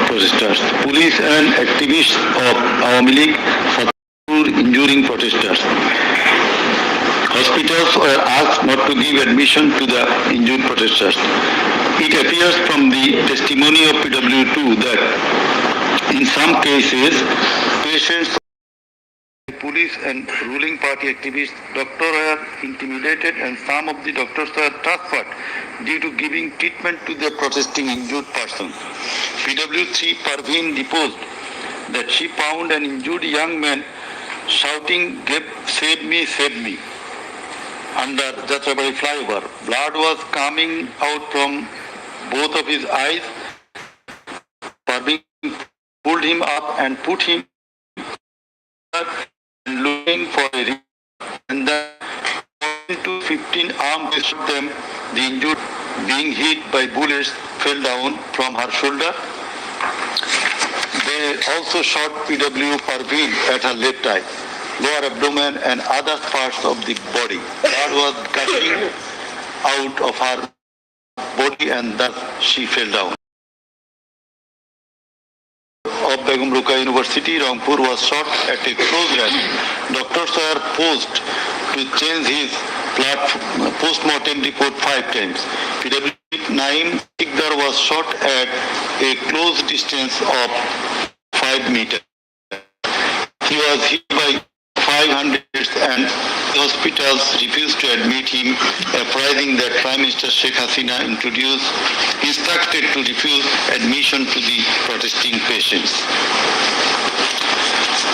protesters. Police and activists of Awami League injuring protesters. Hospitals were asked not to give admission to the injured protesters. It appears from the testimony of PW2 that in some cases, patients, police and ruling party activists, doctors were intimidated and some of the doctors were transferred due to giving treatment to the protesting injured persons. PW3 Parveen deposed that she found an injured young man shouting, "Save me, save me," under Jatrabari flyover. Blood was coming out from both of his eyes. Parveen pulled him up and put him looking for a reason, and then 15 armed shot them. The injured, being hit by bullets, fell down from her shoulder. They also shot PW Parveen at her left eye, lower abdomen and other parts of the body. Blood was gushing out of her body and thus she fell down. Of Begum Ruka University, Rangpur was shot at a close range. Doctors were forced to change his post-mortem report 5 times. PW Naim Sikdar was shot at a close distance of 5 meters. He was hit by 500 and hospitals refused to admit him, apprising that Prime Minister Sheikh Hasina instructed to refuse admission to the protesting patients.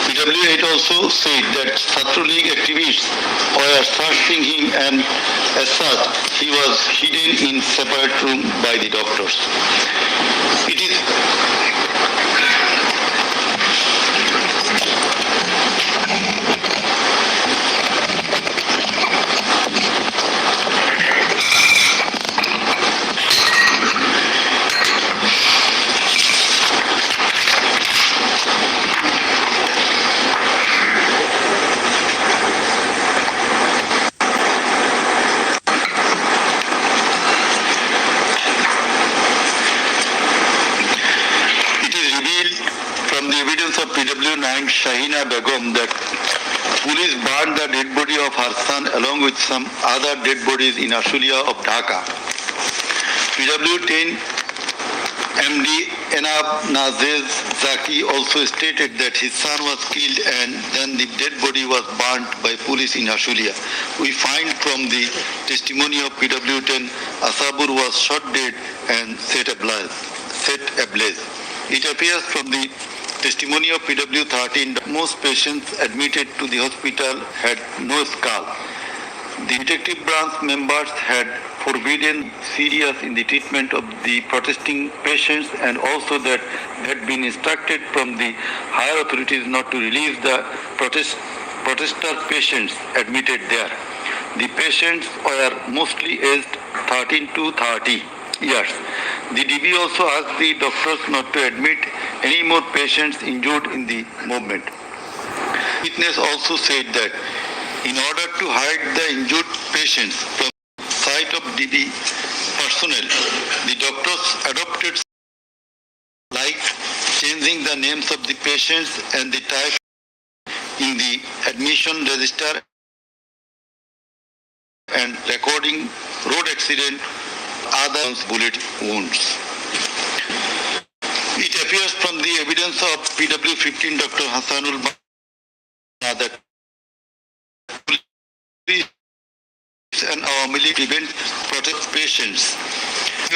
PW8 also said that Chhatra League activists were searching him and as such he was hidden in separate room by the doctors. It is PW9 Shahina Begum that police burned the dead body of her son along with some other dead bodies in Ashulia of Dhaka. PW10 MD Enab Nazez Zaki also stated that his son was killed and then the dead body was burnt by police in Ashulia. We find from the testimony of PW10 Asabur was shot dead and set ablaze. It appears from the testimony of PW13 that most patients admitted to the hospital had no skull. The detective branch members had forbidden serious in the treatment of the protesting patients and also that had been instructed from the higher authorities not to release the protester patients admitted there. The patients were mostly aged 13 to 30 years. The DB also asked the doctors not to admit any more patients injured in the movement. Witness also said that in order to hide the injured patients from sight of DB personnel, the doctors adopted like changing the names of the patients and the type in the admission register and recording road accident, other bullet wounds. It appears from the evidence of PW15 Dr. Hassanul that police and Awami League prevent protest patients.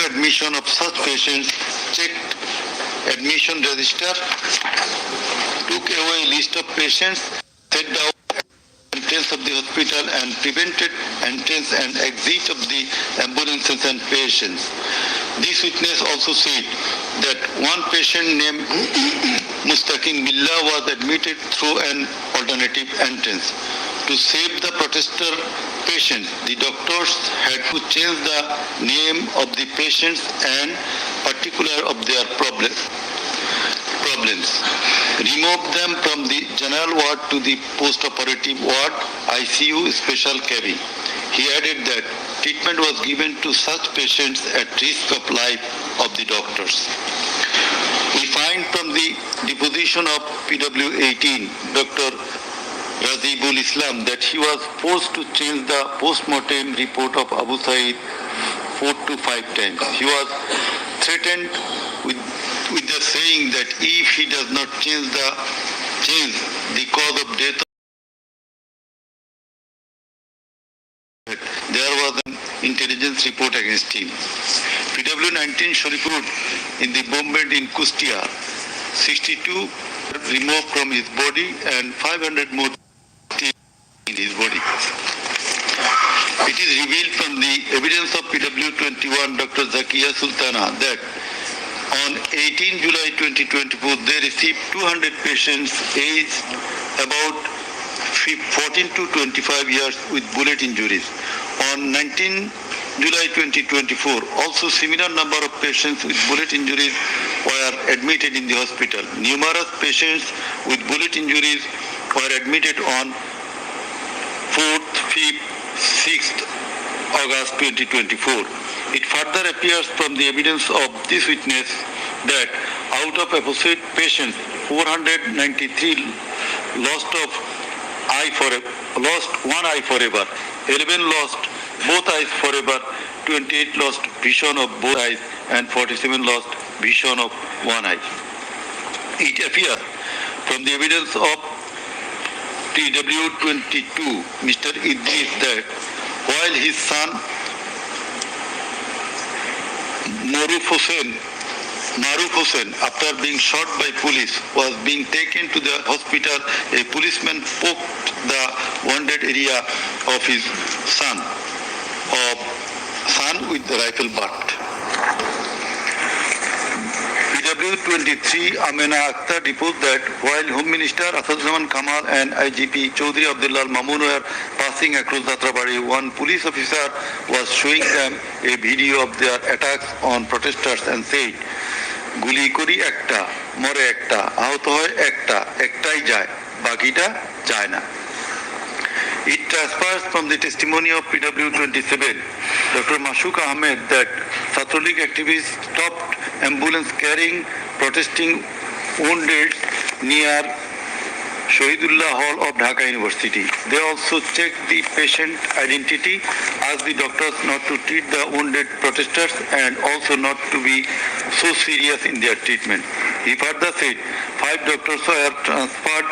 Admission of such patients, checked admission register, took away list of patients, set down entrance of the hospital and prevented entrance and exit of the ambulances and patients. This witness also said that one patient named Mustaqim Billah was admitted through an alternative entrance. To save the protester patients, the doctors had to change the name of the patients and particular of their problems. Remove them from the general ward to the post-operative ward, ICU special cabin. He added that treatment was given to such patients at risk of life of the doctors. We find deposition of PW18, Dr. Razibul Islam, that he was forced to change the post-mortem report of Abu Said 4 to 5 times. He was threatened with the saying that if he does not change the cause of death, there was an intelligence report against him. PW19 Sharipur in the bombardment in Kustia, 62 removed from his body and 500 more in his body. It is revealed from the evidence of PW21 Dr. Zakia Sultana that on 18 July 2024 they received 200 patients aged about 14 to 25 years with bullet injuries. On 19 July 2024, also similar number of patients with bullet injuries were admitted in the hospital. Numerous patients with bullet injuries were admitted on 4th, 5th, 6th August 2024. It further appears from the evidence of this witness that out of apposite patients, 493 lost one eye forever, 11 lost both eyes forever, 28 lost vision of both eyes, and 47 lost vision of one eye. It appears from the evidence of PW22, Mr. Idris, that while his son Maruf Hussain, after being shot by police, was being taken to the hospital, a policeman poked the wounded area of his son with the rifle butt. PW23 Amena Akhtar reports that while Home Minister Asaduzzaman Kamal and IGP Chaudhry Abdullah Mamun were passing across Jatrabari, one police officer was showing them a video of their attacks on protesters and said, "Guli kori ekta, more ekta, ahoto hoy ekta, ektai jay, bakita jay na." It transpires from the testimony of PW27, Dr. Mashuk Ahmed, that Satrulik activists stopped ambulance carrying protesting wounded near Shahidullah Hall of Dhaka University. They also checked the patient identity, asked the doctors not to treat the wounded protesters and also not to be so serious in their treatment. He further said 5 doctors were transferred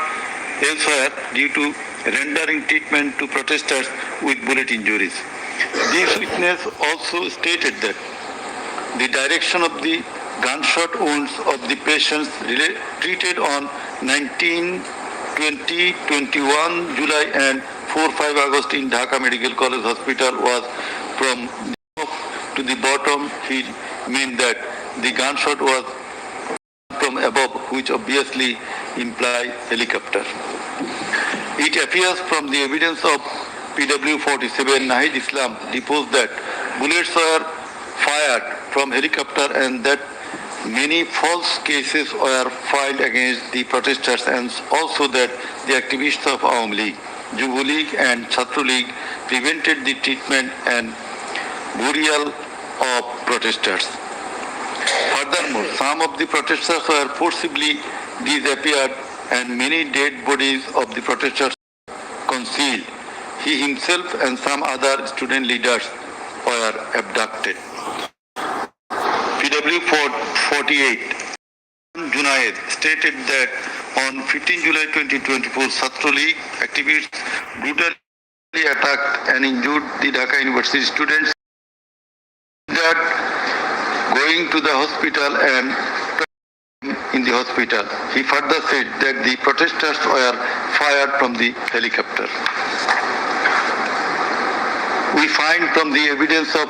elsewhere due to rendering treatment to protesters with bullet injuries. This witness also stated that the direction of the gunshot wounds of the patients treated on 19, 20, 21 July and 4-5 August in Dhaka Medical College Hospital was from the top to the bottom. He meant that the gunshot was from above, which obviously implies helicopter. It appears from the evidence of PW47 Nahid Islam deposed that bullets were fired from helicopter and that many false cases were filed against the protesters, and also that the activists of Awam League, Jubo League and Chhatru League prevented the treatment and burial of protesters. Furthermore, some of the protesters were forcibly disappeared and many dead bodies of the protesters concealed. He himself and some other student leaders were abducted. PW48 Junaid stated that on 15 July 2024, Satru League activists brutally attacked and injured the Dhaka University students that going to the hospital and in the hospital. He further said that the protesters were fired from the helicopter. We find from the evidence of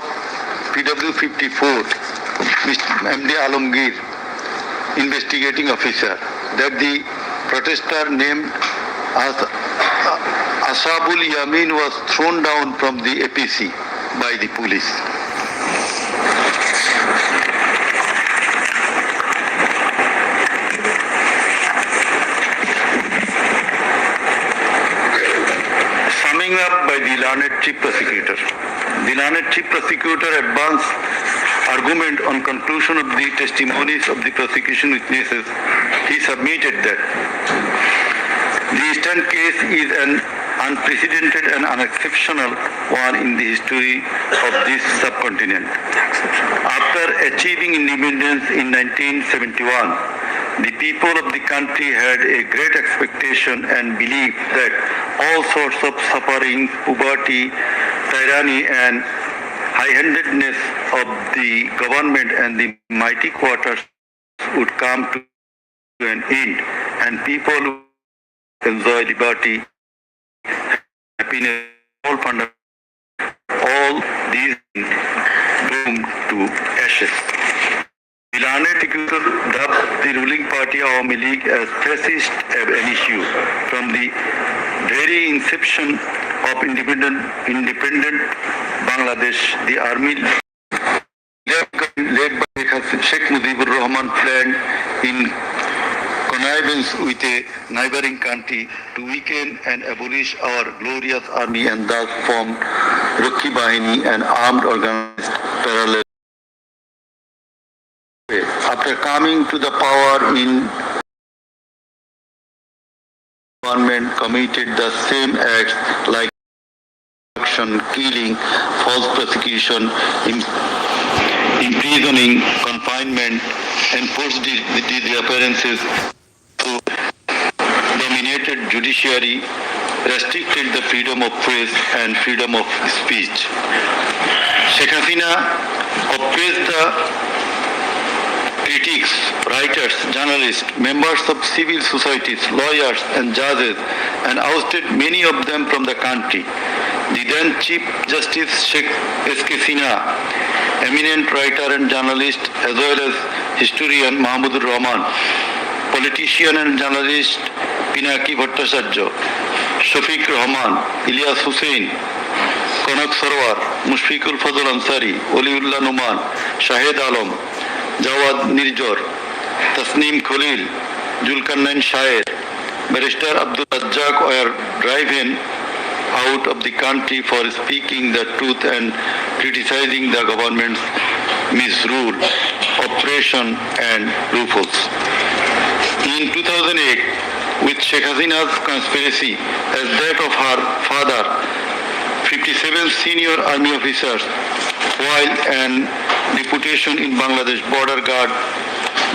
PW54, Mr. MD Alamgir, investigating officer, that the protester named as Ashabul Yamin was thrown down from the APC by the police. Summing up by the learned chief prosecutor. The learned chief prosecutor advanced argument on conclusion of the testimonies of the prosecution witnesses he submitted that the Eastern case is an unprecedented and unexceptional one in the history of this subcontinent. After achieving independence in 1971, the people of the country had a great expectation and belief that all sorts of suffering, poverty, tyranny, and high-handedness of the government and the mighty quarters would come to an end, and people would enjoy liberty, happiness, all these doomed to ashes. The learned executor dubbed the ruling party Awami League as fascist ab initio. From the very inception of independent Bangladesh, the army led by Sheikh Mujibur Rahman planned in connivance with a neighboring country to weaken and abolish our glorious army and thus formed Rakhi Bahini, an armed organized parallel. After coming to the power in government committed the same acts like killing, false prosecution, imprisoning, confinement, enforced disappearances, dominated judiciary, restricted the freedom of press and freedom of speech. Sheikh Hasina oppressed the critics, writers, journalists, members of civil societies, lawyers and judges, and ousted many of them from the country. The then Chief Justice Sheikh S.K. Sinha, eminent writer and journalist as well as historian Mahmudur Rahman, politician and journalist Pinaki Bhattacharya, Shafiq Rahman, Ilyas Hussain, Kanak Sarwar, Mushfiqul Fazl Ansari, Oliullah Numan, Shahid Alam, Jawad Nirjor, Tasneem Khalil, Julkarnain Shair, Barrister Abdul Razzaq were driven out of the country for speaking the truth and criticizing the government's misrule, oppression and loopholes. In 2008, with Sheikh Hasina's conspiracy as that of her father, 57 senior army officers, while an deputation in Bangladesh Border Guard,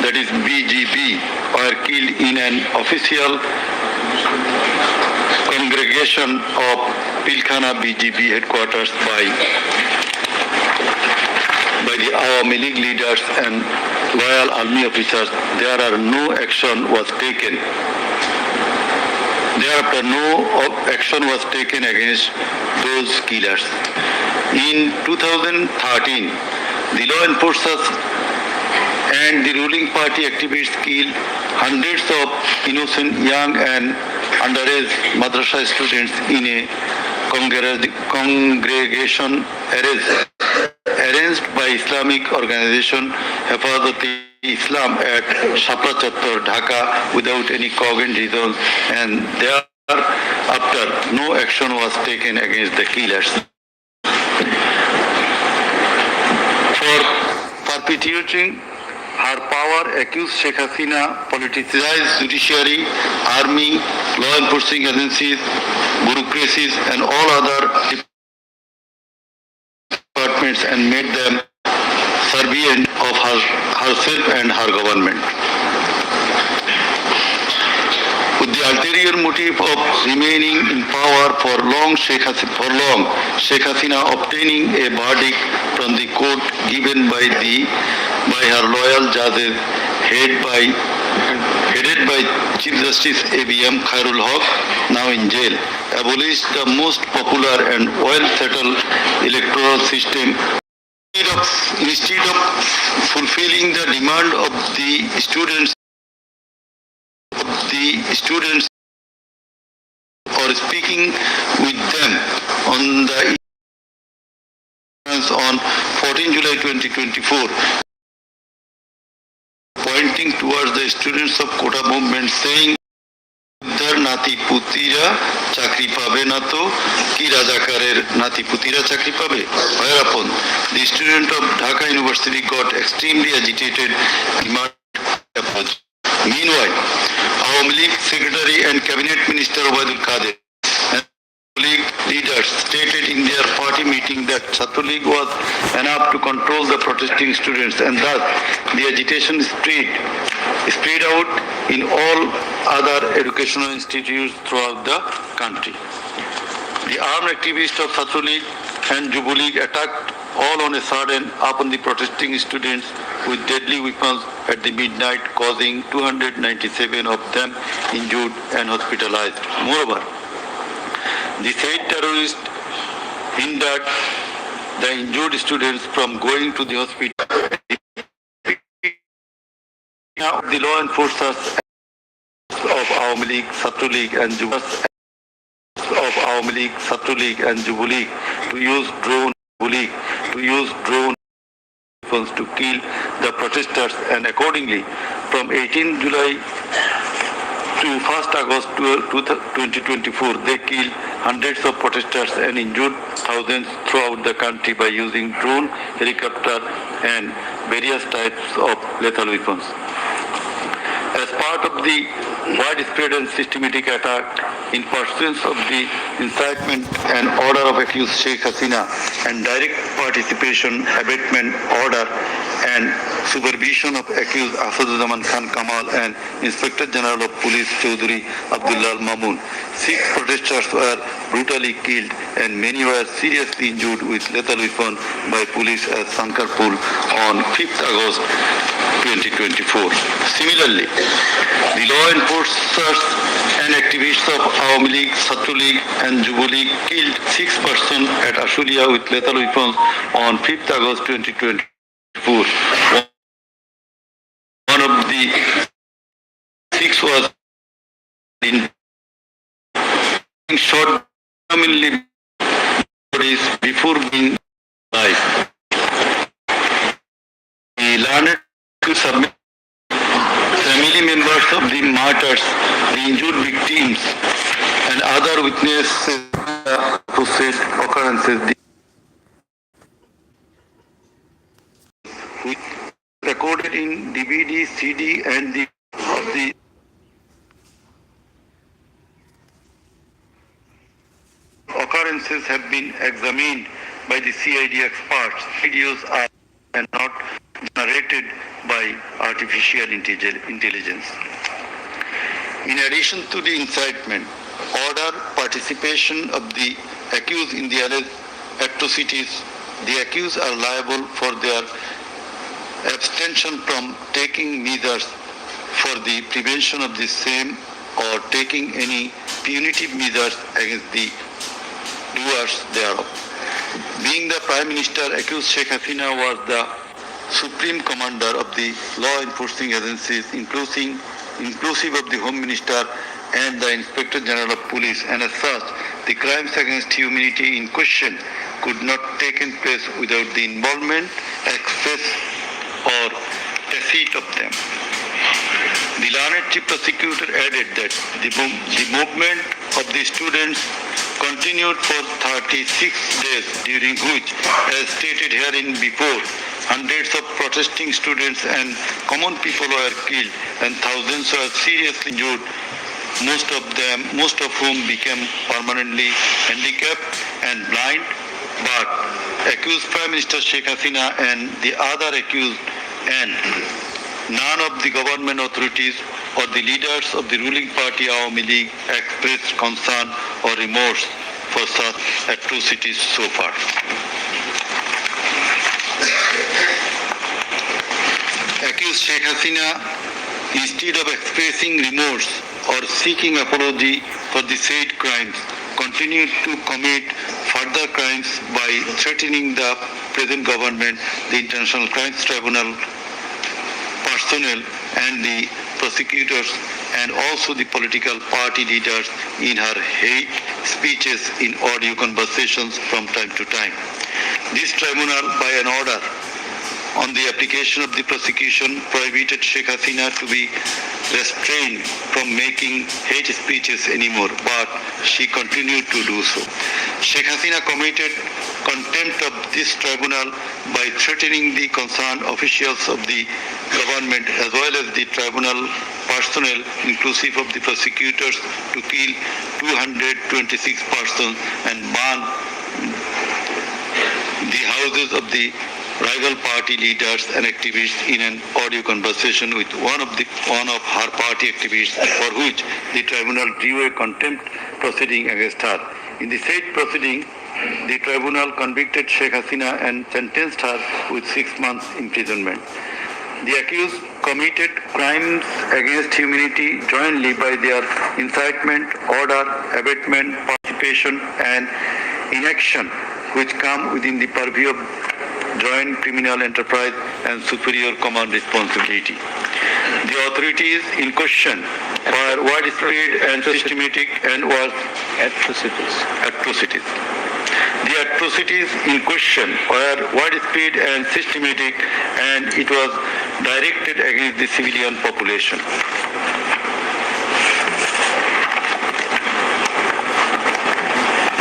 that is BGB, were killed in an official congregation of Pilkhana BGB headquarters by the Awami League leaders and loyal army officers. Thereafter no action was taken against those killers. In 2013, the law enforcers and the ruling party activists killed hundreds of innocent young and underage madrasa students in a congregation arranged by Islamic organization Hafazat-e-Islam at Shapra Chattor, Dhaka, without any cogent reasons, and thereafter no action was taken against the killers. For perpetuating her power, accused Sheikh Hasina politicized judiciary, army, law enforcing agencies, bureaucracies and all other departments and made them subservient of herself and her government. With the ulterior motive of remaining in power for long, Sheikh Hasina obtaining a verdict from the court given by her loyal judges headed by Chief Justice A.B.M. Khairul Haq, now in jail, abolished the most popular and well-settled electoral system. Instead of fulfilling the demand of the students or speaking with them on 14 July 2024, pointing towards the students of Kota movement, saying, "Udhar nati putira chakri pabe na to ki rajakarer nati putira chakri pabe." Whereupon the student of Dhaka University got extremely agitated, demanded apology. Meanwhile, Awami League Secretary and Cabinet Minister Obaidul Qadir and League leaders stated in their party meeting that Chhatr League was enough to control the protesting students, and thus the agitation spread out in all other educational institutes throughout the country. The armed activists of Chhatr League and Jubu League attacked all on a sudden upon the protesting students with deadly weapons at the midnight, causing 297 of them injured and hospitalized. Moreover, the said terrorists hindered the injured students from going to the hospital. Now, the law enforcers of Awami League, Chhatr League and Jubu League to use drone weapons to kill the protesters, and accordingly, from 18 July to 1st August 2024, they killed hundreds of protesters and injured thousands throughout the country by using drone, helicopter, and various types of lethal weapons. As part of the widespread and systematic attack in pursuance of the incitement and order of accused Sheikh Hasina and direct participation, abatement order and supervision of accused Asaduzzahman Khan Kamal and Inspector General of Police Chaudhry Abdullah Mamun, 6 protesters were brutally killed and many were seriously injured with lethal weapons by police at Sankarpur on 5th August 2024. Similarly, the law enforcers and activists of Awami League, Chhatr League and Jubu League killed 6 persons at Ashulia with lethal weapons on 5th August 2024. One of the 6 was in short bodies before being alive. The learned to submit family members of the martyrs, the injured victims, and other witnesses to said occurrences, which recorded in DVD, CD, and the occurrences have been examined by the CID experts. Videos are not generated by artificial intelligence. In addition to the incitement, order participation of the accused in the alleged atrocities, the accused are liable for their abstention from taking measures for the prevention of the same or taking any punitive measures against the doers thereof. Being the Prime Minister, accused Sheikh Hasina was the Supreme Commander of the law enforcing agencies, inclusive of the Home Minister and the Inspector General of Police, and as such, the crimes against humanity in question could not take place without the involvement, express or tacit of them. The learned chief prosecutor added that the movement of the students continued for 36 days, during which, as stated herein before, hundreds of protesting students and common people were killed and thousands were seriously injured, most of whom became permanently handicapped and blind. But accused Prime Minister Sheikh Hasina and the other accused and none of the government authorities or the leaders of the ruling party Awami League expressed concern or remorse for such atrocities so far. Accused Sheikh Hasina, instead of expressing remorse or seeking apology for the said crimes, continued to commit further crimes by threatening the present government, the International Crimes Tribunal personnel and the prosecutors, and also the political party leaders in her hate speeches in audio conversations from time to time. This tribunal, by an order on the application of the prosecution, prohibited Sheikh Hasina to be restrained from making hate speeches anymore, but she continued to do so. Sheikh Hasina committed contempt of this tribunal by threatening the concerned officials of the government as well as the tribunal personnel, inclusive of the prosecutors, to kill 226 persons and burn the houses of the rival party leaders and activists in an audio conversation with one of her party activists, for which the tribunal drew a contempt proceeding against her. In the said proceeding, the tribunal convicted Sheikh Hasina and sentenced her with 6 months imprisonment. The accused committed crimes against humanity jointly by their incitement, order, abatement, participation, and inaction, which come within the purview of joint criminal enterprise and superior command responsibility. The authorities in question were widespread and systematic and was atrocities. The atrocities in question were widespread and systematic, and it was directed against the civilian population.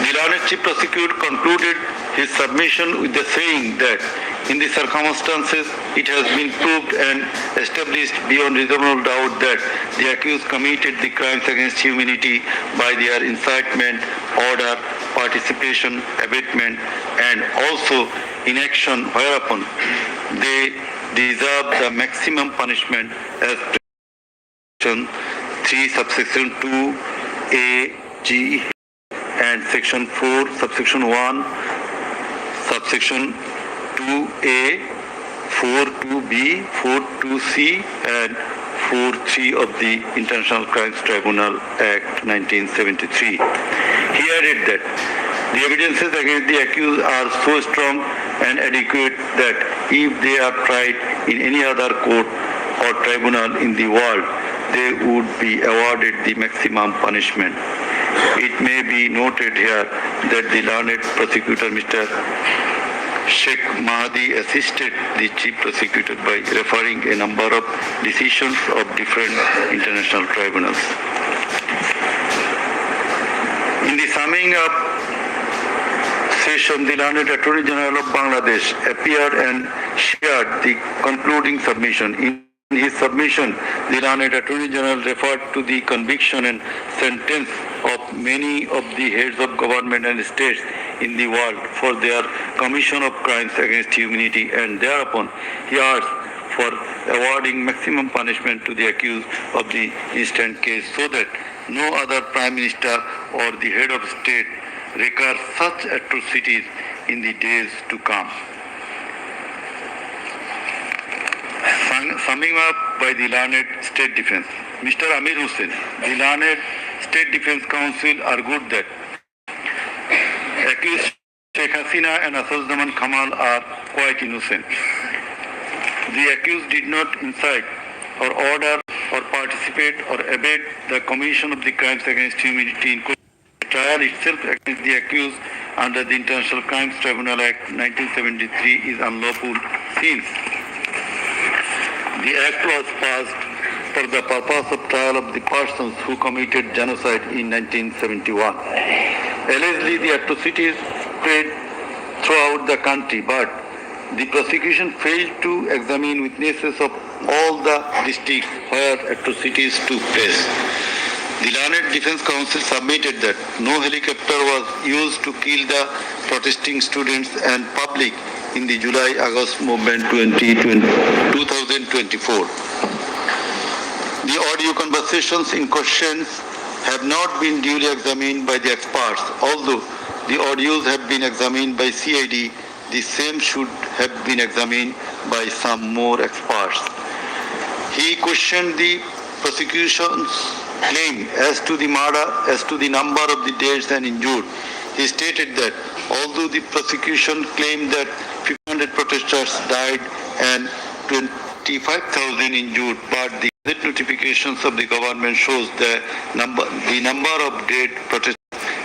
The learned chief prosecutor concluded his submission with the saying that in the circumstances it has been proved and established beyond reasonable doubt that the accused committed the crimes against humanity by their incitement, order, participation, abatement, and also inaction, whereupon they deserve the maximum punishment as section 3 subsection 2 A G and section 4 subsection 1 subsection 2A, 4.2b, 4.2c, and 4.3 of the International Crimes Tribunal Act 1973. He added that the evidences against the accused are so strong and adequate that if they are tried in any other court or tribunal in the world, they would be awarded the maximum punishment. It may be noted here that the learned prosecutor, Mr. Sheikh Mahdi, assisted the chief prosecutor by referring a number of decisions of different international tribunals. In the summing up session, the learned Attorney General of Bangladesh appeared and shared the concluding submission. In his submission, the learned Attorney General referred to the conviction and sentence of many of the heads of government and states in the world for their commission of crimes against humanity, and thereupon he asked for awarding maximum punishment to the accused of the instant case so that no other prime minister or the head of state recur such atrocities in the days to come. Summing up by the learned State Defense, Mr. Amir Hussain, the learned State Defense Council argued that accused Sheikh Hasina and Asad Kamal are quite innocent. The accused did not incite or order or participate or abet the commission of the crimes against humanity in the trial itself against the accused under the International Crimes Tribunal Act 1973 is unlawful since the act was passed for the purpose of trial of the persons who committed genocide in 1971. Allegedly, the atrocities spread throughout the country, but the prosecution failed to examine witnesses of all the districts where atrocities took place. The Learned Defense Council submitted that no helicopter was used to kill the protesting students and public in the July-August movement 2024. The audio conversations in question have not been duly examined by the experts. Although the audios have been examined by CID, the same should have been examined by some more experts. He questioned the prosecution's claim as to the murder, as to the number of the dead and injured. He stated that although the prosecution claimed that 500 protesters died and 25,000 injured, but the notifications of the government shows the number of dead protesters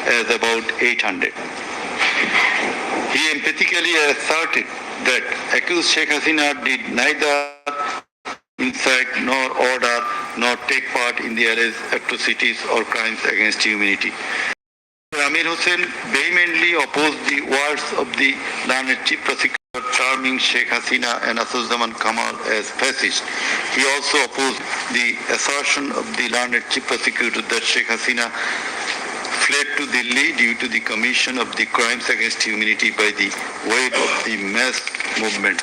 as about 800. He emphatically asserted that accused Sheikh Hasina did neither incite nor order nor take part in the alleged atrocities or crimes against humanity. Amir Hussain vehemently opposed the words of the learned chief prosecutor terming Sheikh Hasina and Asad Kamal as fascist. He also opposed the assertion of the learned chief prosecutor that Sheikh Hasina fled to Delhi due to the commission of the crimes against humanity by the wave of the mass movement.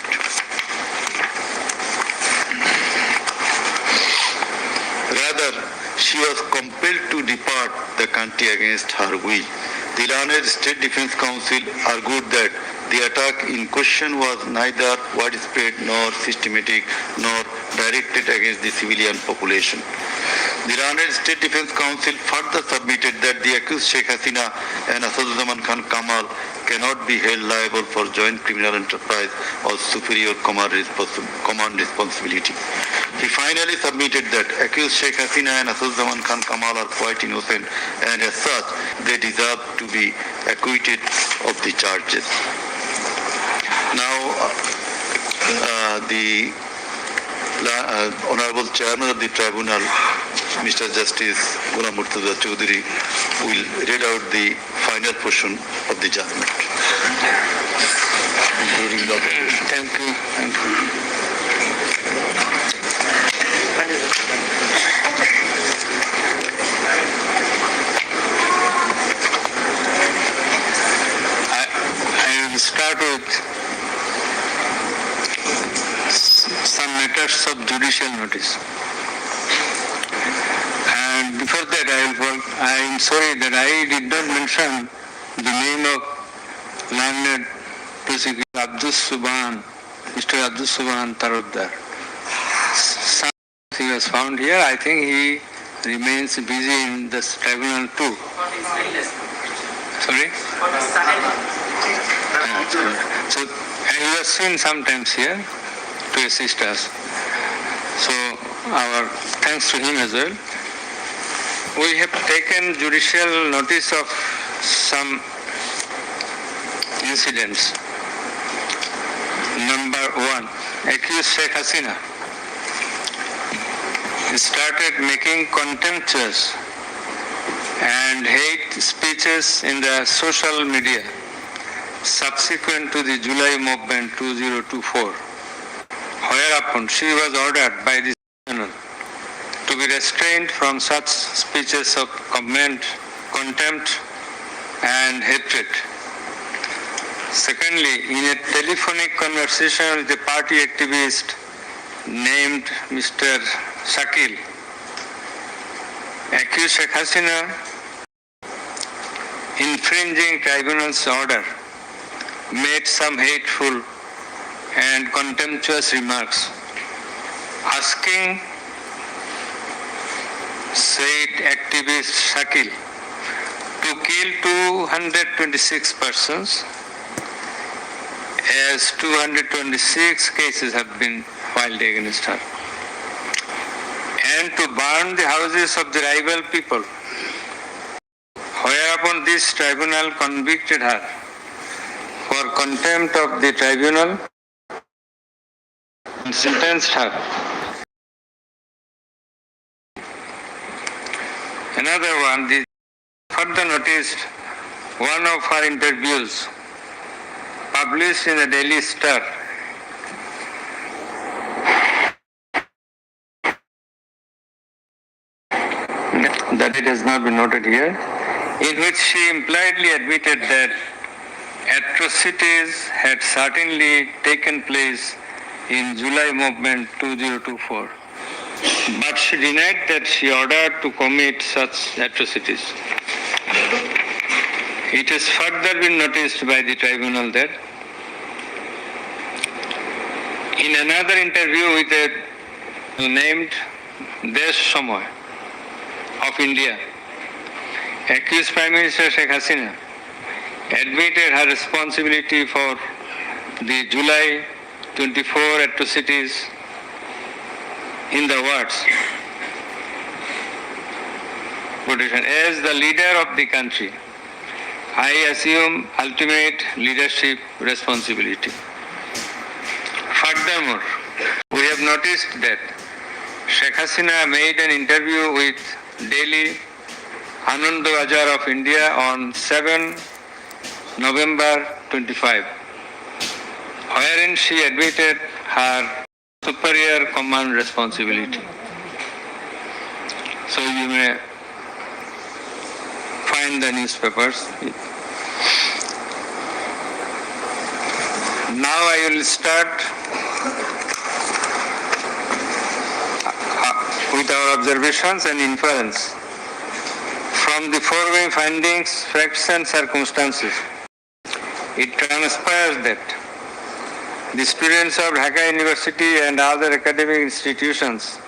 Rather, she was compelled to depart the country against her will. The learned State Defense Council argued that the attack in question was neither widespread nor systematic nor directed against the civilian population. The learned State Defense Council further submitted that the accused Sheikh Hasina and Asaduzzahman Khan Kamal cannot be held liable for joint criminal enterprise or superior command responsibility. He finally submitted that accused Sheikh Hasina and Asaduzzahman Khan Kamal are quite innocent and as such they deserve to be acquitted of the charges. Now, the Honorable Chairman of the Tribunal, Mr. Justice Ghulam Murtaza Chaudhary, will read out the final portion of the judgment. Thank you. Thank you. I will start with some matters of judicial notice. And before that, I am sorry that I did not mention the name of learned prosecutor Mr. Abdus Subhan Tarodar. He was found here. I think he remains busy in this tribunal too. Sorry? So he was seen sometimes here to assist us. So our thanks to him as well. We have taken judicial notice of some incidents. Number one, accused Sheikh Hasina started making contemptuous and hate speeches in the social media subsequent to the July movement 2024, whereupon she was ordered by the tribunal to be restrained from such speeches of contempt and hatred. Secondly, in a telephonic conversation with a party activist named Mr. Sheikh, accused Sheikh Hasina infringing tribunal's order made some hateful and contemptuous remarks, asking said activist Sheikh to kill 226 persons, as 226 cases have been filed against her, and to burn the houses of the rival people, whereupon this tribunal convicted her for contempt of the tribunal and sentenced her. Another one, the further noticed one of her interviews published in the Daily Star that it has not been noted here, in which she impliedly admitted that atrocities had certainly taken place in July movement 2024, but she denied that she ordered to commit such atrocities. It has further been noticed by the tribunal that in another interview with a named Desh Samoy of India, accused Prime Minister Sheikh Hasina admitted her responsibility for the July 24 atrocities in the words, as the leader of the country, I assume ultimate leadership responsibility. Furthermore, we have noticed that Sheikh Hasina made an interview with Delhi Anand Bazar of India on 7 November 25, wherein she admitted her superior command responsibility. So you may find the newspapers. Now I will start with our observations and inference from the foregoing findings, facts and circumstances. It transpires that the students of Dhaka University and other academic institutions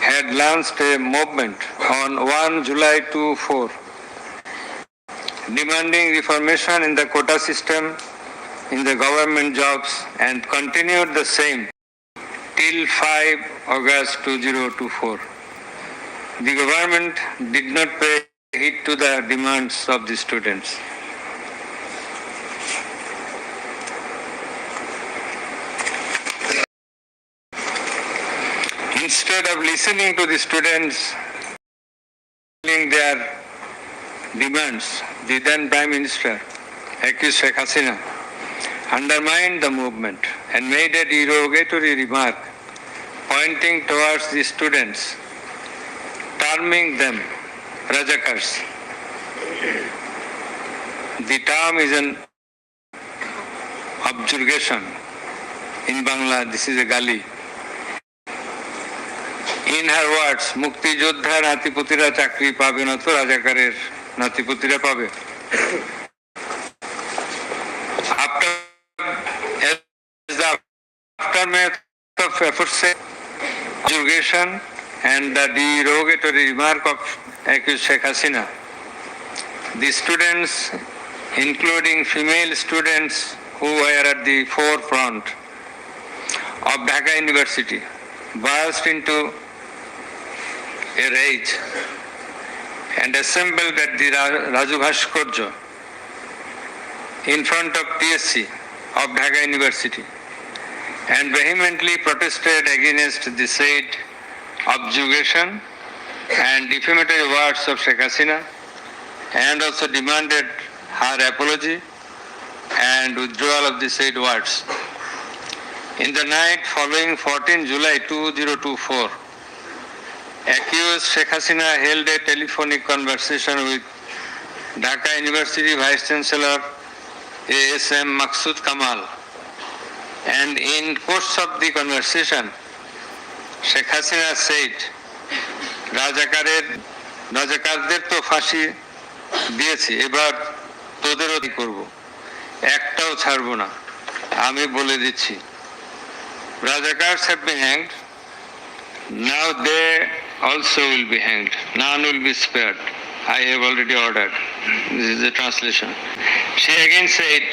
had launched a movement on 1 July 2004 demanding reformation in the quota system in the government jobs and continued the same till 5 August 2024. The government did not pay heed to the demands of the students. Instead of listening to the students, their demands, the then Prime Minister, accused Sheikh Hasina, undermined the movement and made a derogatory remark pointing towards the students, terming them Rajakars. The term is an objurgation. In Bangla, this is a gali. In her words, Mukti Joddha Natiputira Chakri pabe na to Rajakarer Natiputira pabe. As the aftermath of aforesaid objurgation and the derogatory remark of accused Sheikh Hasina, the students, including female students who were at the forefront of Dhaka University, burst into a rage and assembled at the Raju Bhaskarya in front of TSC of Dhaka University and vehemently protested against the said objurgation and defamatory words of Sheikh Hasina and also demanded her apology and withdrawal of the said words. In the night following 14 July 2024, accused Sheikh Hasina held a telephonic conversation with Dhaka University Vice Chancellor ASM Maksud Kamal, and in course of the conversation, Sheikh Hasina said, রাজাকারদের তো ফাঁসি দিয়েছি, এবার তোদেরও কি করব, একটাও ছাড়বো না, আমি বলে দিচ্ছি। Rajakars have been hanged, now they also will be hanged, none will be spared. I have already ordered. This is the translation. She again said,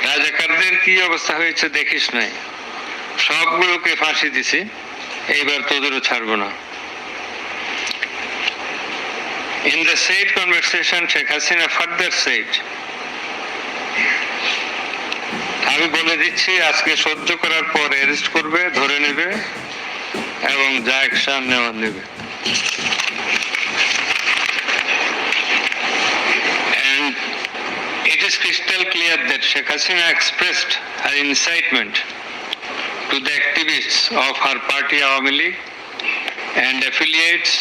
রাজাকারদের কি অবস্থা হয়েছে দেখিস নাই, সবগুলোকে ফাঁসি দিছি, এইবার তোদেরও ছাড়বো না। In the said conversation, Sheikh Hasina further said, আমি বলে দিচ্ছি আজকে সহ্য করার পর অ্যারেস্ট করবে, ধরে নেবে এবং যা অ্যাকশন নেওয়া নেবে। And it is crystal clear that Sheikh Hasina expressed her incitement to the activists of her party Awami League and affiliates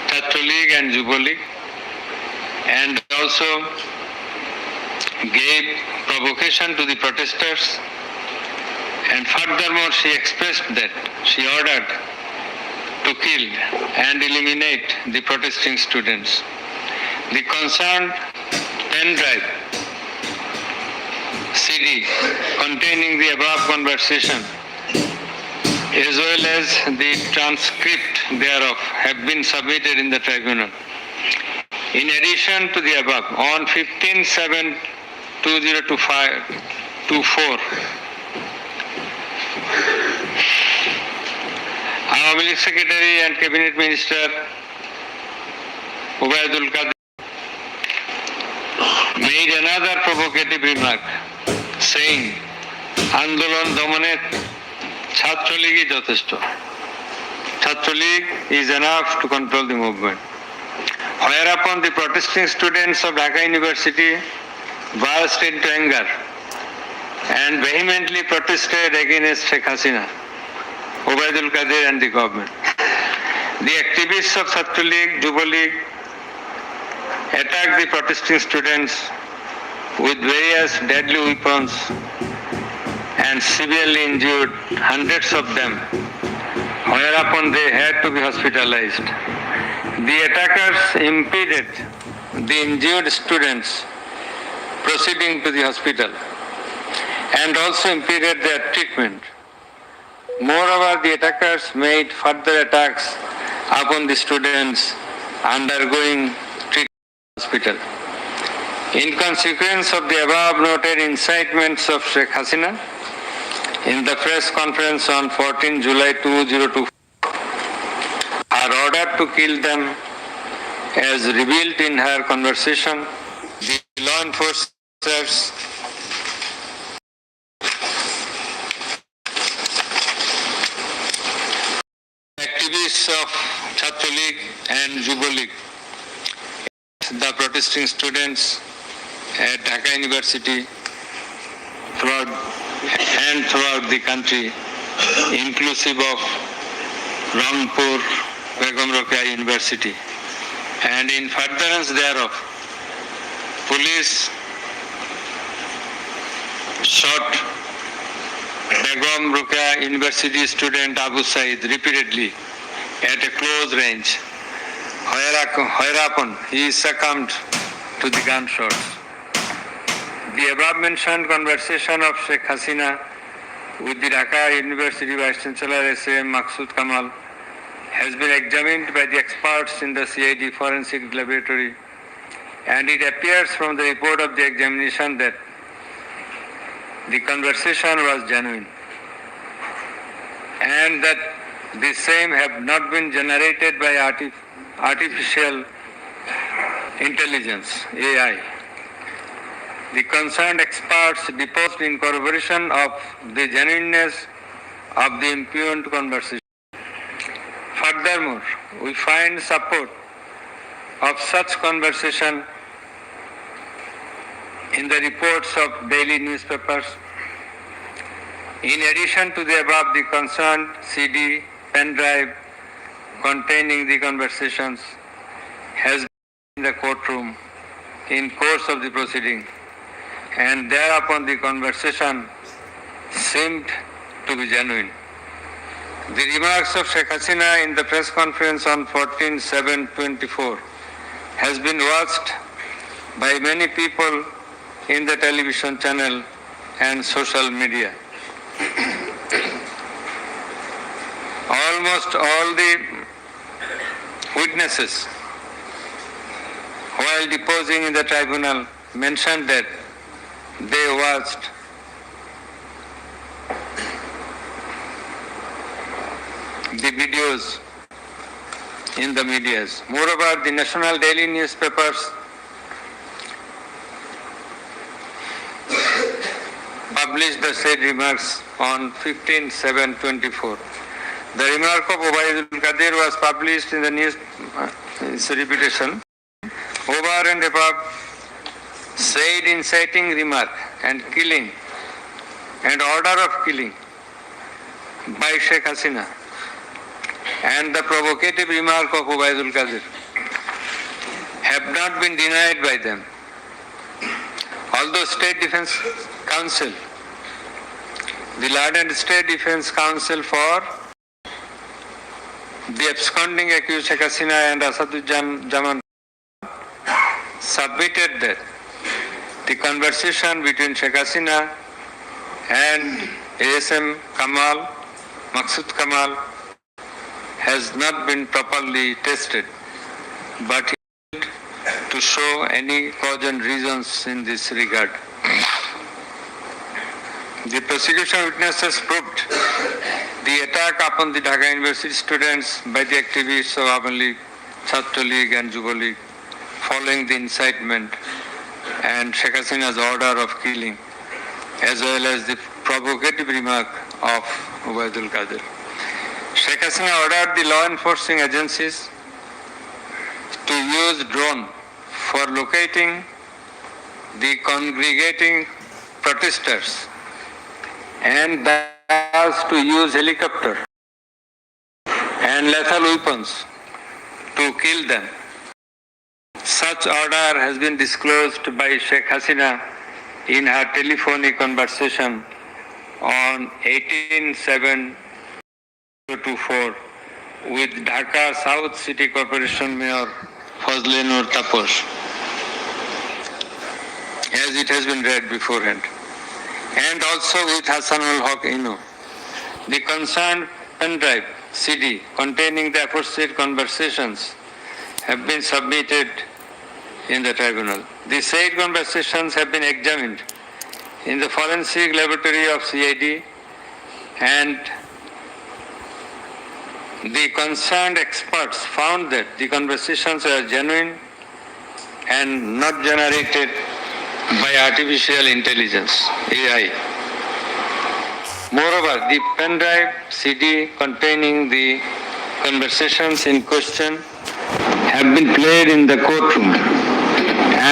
Chhatra League and Yuva League, and also gave provocation to the protesters, and furthermore she expressed that she ordered to kill and eliminate the protesting students. The concerned pen drive CD containing the above conversation as well as the transcript thereof have been submitted in the tribunal. In addition to the above, on 15/7/2024, Awami League Secretary and Cabinet Minister Ubaidul Qadir made another provocative remark, saying, Andolon Domane Chhatra League is যথেষ্ট. Chhatra League is enough to control the movement. Whereupon the protesting students of Dhaka University burst into anger and vehemently protested against Sheikh Hasina, Obaidul Qadir and the government. The activists of Chhatra League, Yuva League attacked the protesting students with various deadly weapons and severely injured hundreds of them, whereupon they had to be hospitalized. The attackers impeded the injured students proceeding to the hospital and also impeded their treatment. Moreover, the attackers made further attacks upon the students undergoing treatment in the hospital. In consequence of the above noted incitements of Sheikh Hasina, in the press conference on 14 July 2024, are ordered to kill them as revealed in her conversation. The law enforcers activists of Chhatra League and Yuva League, the protesting students at Dhaka University throughout the country, inclusive of Rangpur, Begum Rokeya University. And in furtherance thereof, police shot Begum Rokeya University student Abu Said repeatedly at a close range, whereupon he succumbed to the gunshots. The above mentioned conversation of Sheikh Hasina with the Dhaka University Vice Chancellor S.M. Maksud Kamal has been examined by the experts in the CID Forensic Laboratory, and it appears from the report of the examination that the conversation was genuine and that the same have not been generated by artificial intelligence, AI. The concerned experts deposed in corroboration of the genuineness of the impugned conversation. Furthermore, we find support of such conversation in the reports of daily newspapers. In addition to the above, the concerned CD, pen drive containing the conversations has been in the courtroom in course of the proceeding, and thereupon the conversation seemed to be genuine. The remarks of Sheikh Hasina in the press conference on 14/7/24 has been watched by many people in the television channel and social media. Almost all the witnesses, while deposing in the tribunal, mentioned that they watched the videos in the medias. Moreover, the national daily newspapers published the said remarks on 15/7/24. The remark of Obaidul Qadir was published in the news, its repetition. Over and above, said inciting remark and killing and order of killing by Sheikh Hasina and the provocative remark of Obaidul Qadir have not been denied by them. Although State Defence Council, the Lardent State Defence Council for the absconding accused Sheikh Hasina and Asaduজ্জামান submitted that the conversation between Sheikh Hasina and ASM Kamal, Maksud Kamal, has not been properly tested, but he to show any cogent reasons in this regard. The prosecution witnesses proved the attack upon the Dhaka University students by the activists of Awami League, Chhatra League and Yuva League following the incitement and Sheikh Hasina's order of killing, as well as the provocative remark of Obaidul Qadir. Sheikh Hasina ordered the law enforcing agencies to use drone for locating the congregating protesters and thus to use helicopter and lethal weapons to kill them. Such order has been disclosed by Sheikh Hasina in her telephonic conversation on 18/7/2024 with Dhaka South City Corporation Mayor Fazle Noor Taposh, as it has been read beforehand, and also with Hassanul Haq Inu. The concerned pen drive CD containing the aforesaid conversations have been submitted in the tribunal. The said conversations have been examined in the forensic laboratory of CID, and the concerned experts found that the conversations are genuine and not generated by artificial intelligence, AI. Moreover, the pen drive CD containing the conversations in question have been played in the courtroom,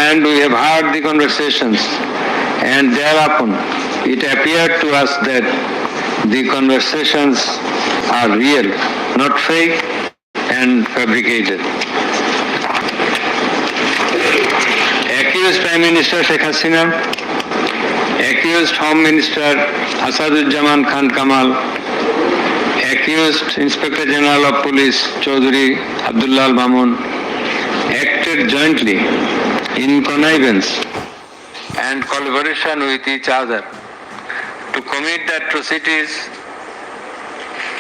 and we have heard the conversations, and thereupon it appeared to us that the conversations are real, not fake and fabricated. Accused Prime Minister Sheikh Hasina, accused Home Minister Asaduzzaman Khan Kamal, accused Inspector General of Police Chaudhry Abdullah Al Mamun acted jointly in connivance and collaboration with each other to commit the atrocities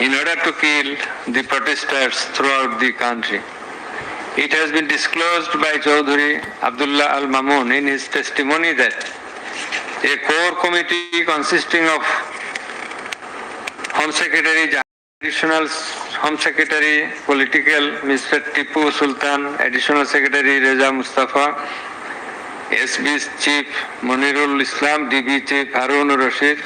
in order to kill the protesters throughout the country. It has been disclosed by Chaudhry Abdullah Al Mamun in his testimony that a core committee consisting of Home Secretary, Additional Home Secretary Political Mr. Tipu Sultan, Additional Secretary Reza Mustafa, SB Chief Monirul Islam, DB Chief Harun Rashid,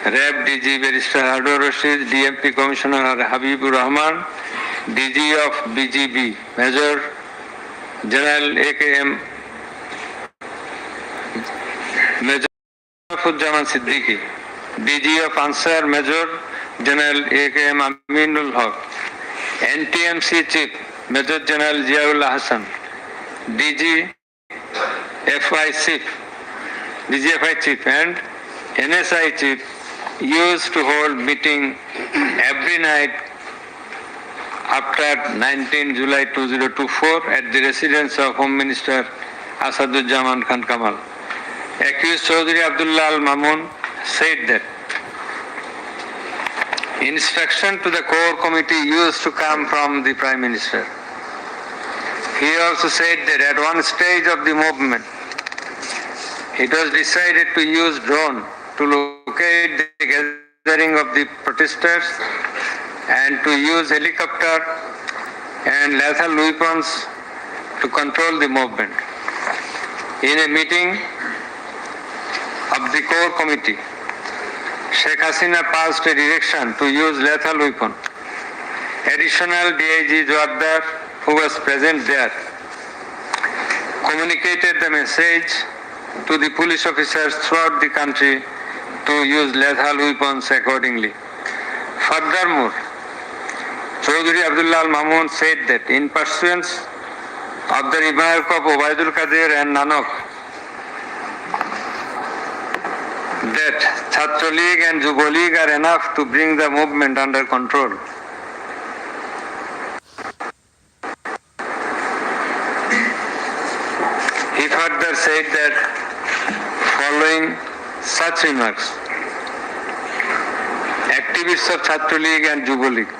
RAB DG Barrister Harun Rashid, DMP Commissioner Habibur Rahman, DG of BGB Major General AKM Major Fuzzaman Siddiqui, DG of Ansar Major General AKM Aminul Haq, NTMC Chief Major General Ziaullah Hassan, DGFI Chief and NSI Chief used to hold meeting every night after 19 July 2024 at the residence of Home Minister Asaduzzaman Khan Kamal. Accused Chaudhry Abdullah Al Mamun said that instruction to the core committee used to come from the Prime Minister. He also said that at one stage of the movement, it was decided to use drone to locate the gathering of the protesters and to use helicopter and lethal weapons to control the movement. In a meeting of the core committee, Sheikh Hasina passed a direction to use lethal weapon. Additional DIG Joabdar, who was present there, communicated the message to the police officers throughout the country to use lethal weapons accordingly. Furthermore, Chaudhry Abdullah Al Mamun said that in pursuance of the remark of Obaidul Qadir and Nanak that Chhatra League and Yuva League are enough to bring the movement under control. He further said that following such remarks, activists of Chhatra League and Yuva League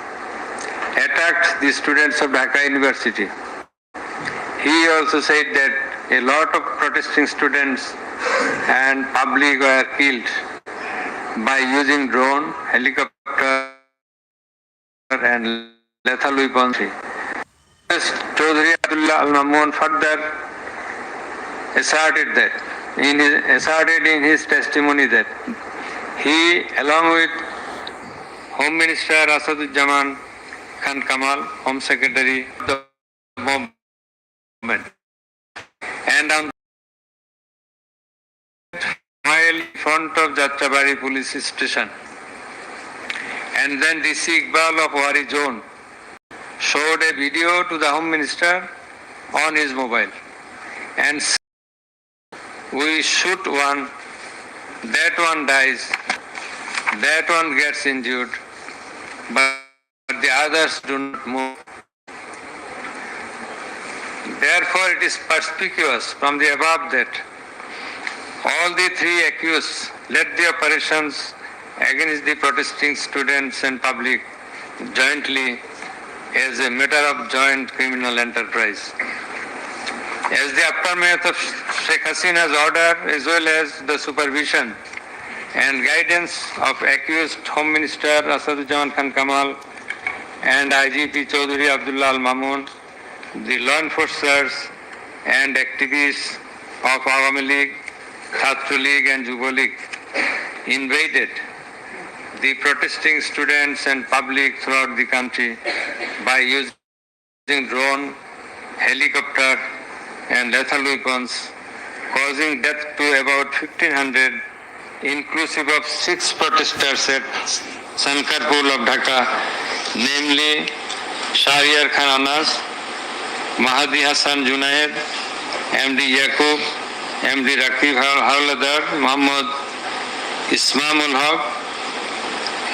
attacked the students of Dhaka University. He also said that a lot of protesting students and public were killed by using drone, helicopter and lethal weapons. Chaudhry Abdullah Al Mamun further asserted in his testimony that he, along with Home Minister Asaduzzaman Khan Kamal, Home Secretary of the movement, and on while in front of Jatrabari police station, and then DC Iqbal of Wari zone showed a video to the Home Minister on his mobile and said, we shoot one, that one dies, that one gets injured, but the others do not move. Therefore, it is perspicuous from the above that all the three accused led the operations against the protesting students and public jointly as a matter of joint criminal enterprise. As the aftermath of Sheikh Hasina's order, as well as the supervision and guidance of accused Home Minister Asaduজ্জামান Khan Kamal and IGP Chaudhry Abdullah Al Mamun, the law enforcers and activists of Awami League, Chhatra League and Yuva League invaded the protesting students and public throughout the country by using drone, helicopter and lethal weapons, causing death to about 1,500, inclusive of 6 protesters at Sankarpur of Dhaka, namely Shahryar Khan Anas, Mahdi Hassan Junaid, MD Yaqub, MD Rakib Hawladar, Muhammad Ismamul Haq,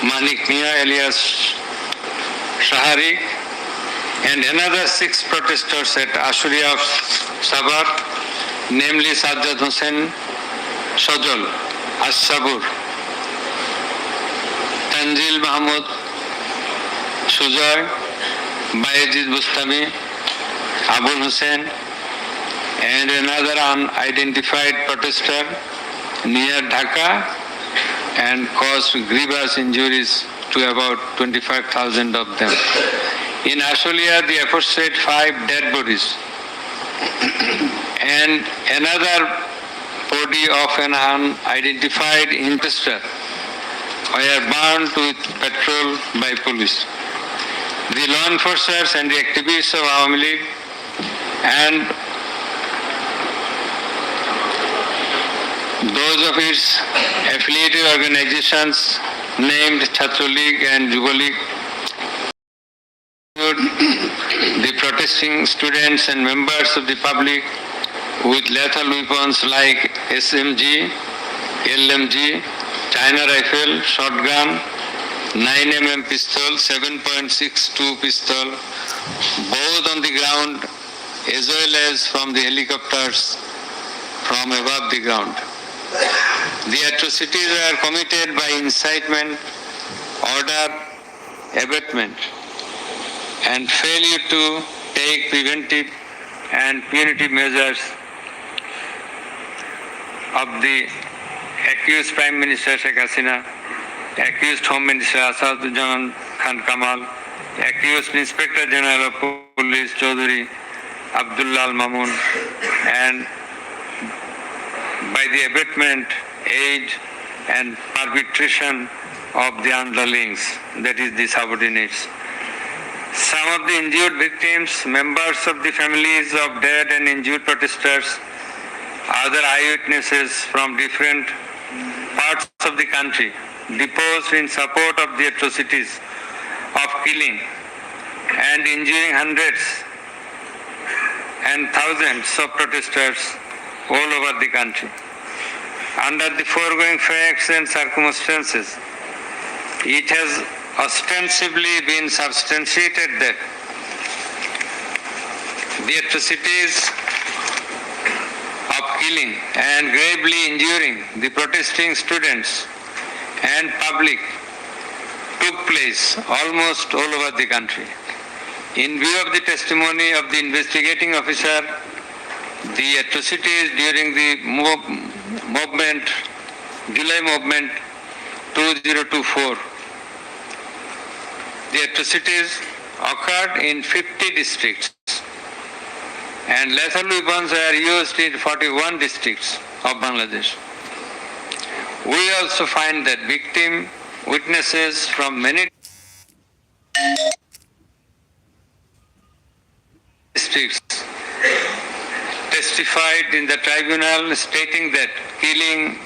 Manik Mia alias Shaharik, and another 6 protesters at Ashuria of Sabar, namely Sajjad Hussain Sajol, As-Sabur, Tanzil Mahmud, Sujoy, Bayezid Bustami, Abul Hussain, and another unidentified protester near Dhaka, and caused grievous injuries to about 25,000 of them. In Ashulia, the aforesaid 5 dead bodies and another body of an unidentified investor were burned with petrol by police. The law enforcers and the activists of Awami League and those of its affiliated organizations named Chhatra League and Yuva League, the protesting students and members of the public with lethal weapons like SMG, LMG, China rifle, shotgun, 9mm pistol, 7.62 pistol, both on the ground as well as from the helicopters from above the ground. The atrocities were committed by incitement, order, abatement, and failure to take preventive and punitive measures of the accused Prime Minister Sheikh Hasina, accused Home Minister Asaduজ্জামান Khan Kamal, accused Inspector General of Police Chaudhry Abdullah Al Mamun, and by the abatement, aid and perpetration of the underlings, that is the subordinates. Some of the injured victims, members of the families of dead and injured protesters, other eyewitnesses from different parts of the country deposed in support of the atrocities of killing and injuring hundreds and thousands of protesters all over the country. Under the foregoing facts and circumstances, it has ostensibly been substantiated that the atrocities of killing and gravely injuring the protesting students and public took place almost all over the country. In view of the testimony of the investigating officer, the atrocities during the movement, July movement 2024, the atrocities occurred in 50 districts and lethal weapons were used in 41 districts of Bangladesh. We also find that victim witnesses from many districts testified in the tribunal stating that killing